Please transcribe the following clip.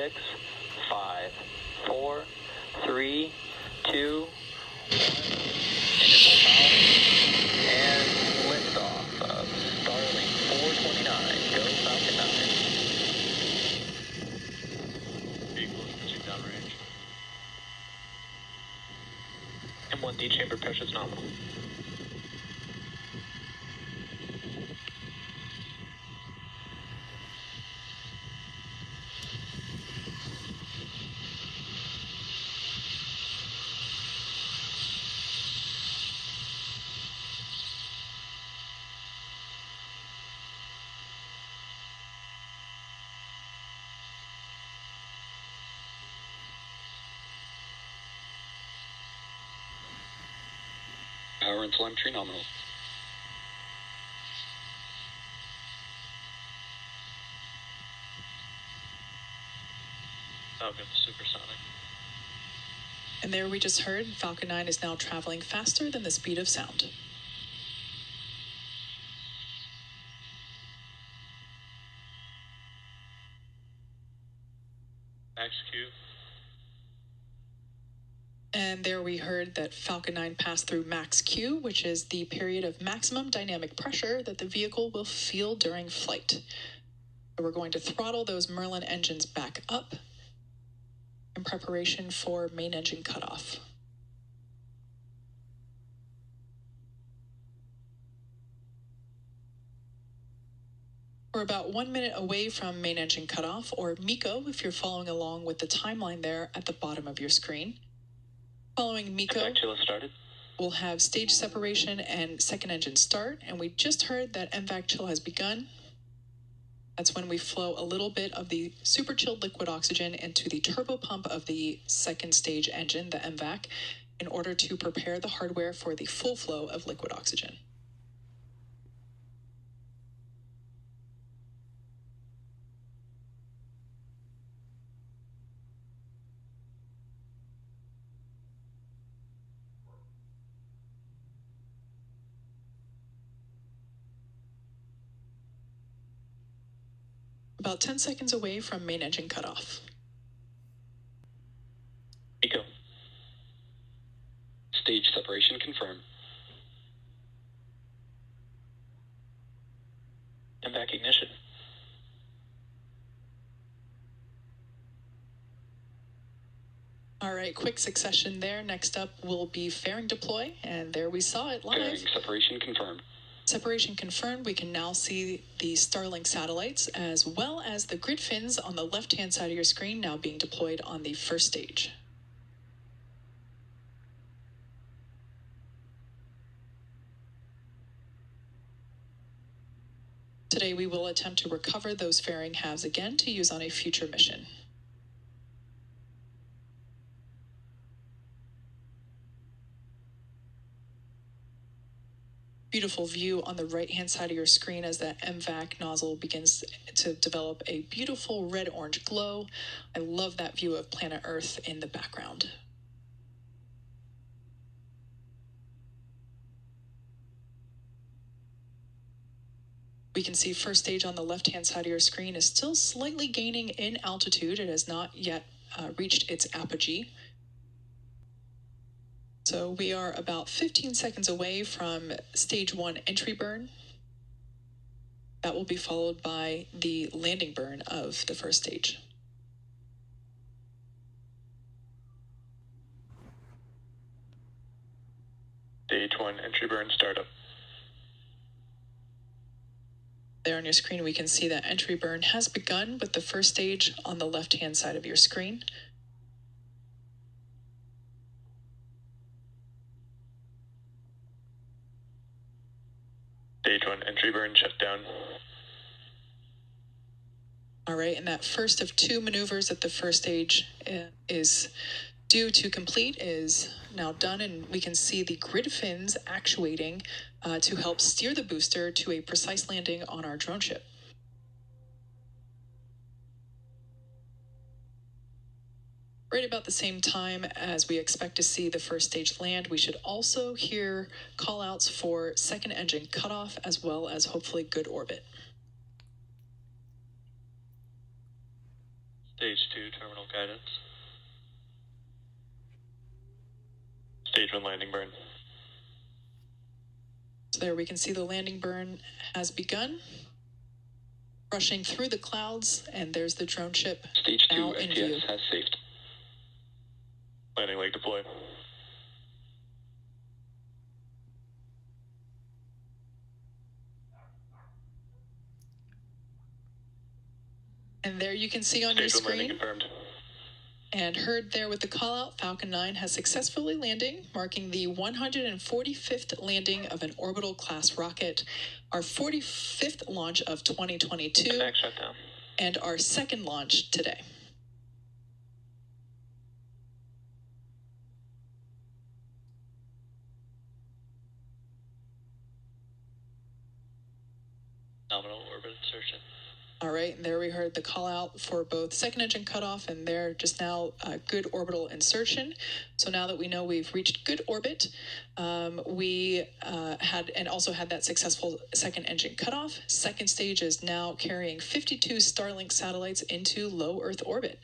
6, 5, 4, 3, 2, 1. Engine full power. And liftoff of Starlink 429. Go Falcon 9. Vehicle is pitching downrange. M1D chamber pressure is nominal. Power and telemetry nominal. Falcon supersonic. And there we just heard Falcon 9 is now traveling faster than the speed of sound. Max Q. And there we heard that Falcon 9 passed through max Q, which is the period of maximum dynamic pressure that the vehicle will feel during flight. So we're going to throttle those Merlin engines back up in preparation for main engine cutoff. We're about 1 minute away from main engine cutoff, or MECO, if you're following along with the timeline there at the bottom of your screen. Following MECO, started. we'll have stage separation and second engine start, and we just heard that MVAC chill has begun. That's when we flow a little bit of the super chilled liquid oxygen into the turbo pump of the second stage engine, the MVAC, in order to prepare the hardware for the full flow of liquid oxygen. About 10 seconds away from main engine cutoff. MECO. Stage separation confirmed. MVAC ignition. All right, quick succession there. Next up will be fairing deploy, and there we saw it live. Fairing separation confirmed. Separation confirmed. We can now see the Starlink satellites as well as the grid fins on the left-hand side of your screen now being deployed on the first stage. Today we will attempt to recover those fairing halves again to use on a future mission. Beautiful view on the right-hand side of your screen as that MVAC nozzle begins to develop a beautiful red-orange glow. I love that view of planet Earth in the background. We can see first stage on the left-hand side of your screen is still slightly gaining in altitude. It has not yet reached its apogee. So we are about 15 seconds away from stage 1 entry burn. That will be followed by the landing burn of the first stage. Stage 1 entry burn startup. There on your screen, we can see that entry burn has begun with the first stage on the left-hand side of your screen. Stage 1 entry burn shut down. All right, and that first of 2 maneuvers that the first stage is due to complete is now done, and we can see the grid fins actuating to help steer the booster to a precise landing on our drone ship. Right about the same time as we expect to see the first stage land, we should also hear call-outs for second engine cutoff as well as hopefully good orbit. Stage 2, terminal guidance. Stage 1 landing burn. So there we can see the landing burn has begun. Rushing through the clouds, and there's the drone ship Stage 2 now in view. FPS has saved. Landing leg deployed. And there you can see on your Stage 1 landing screen confirmed. and heard there with the call out, Falcon 9 has successfully landing, marking the 145th landing of an orbital class rocket, our 45th launch of 2022, Connect shutdown. and our second launch today. Nominal orbit insertion. All right, and there we heard the call out for both second engine cutoff and there just now good orbital insertion. So now that we know we've reached good orbit, we also had that successful second engine cutoff. Second stage is now carrying 52 Starlink satellites into low Earth orbit.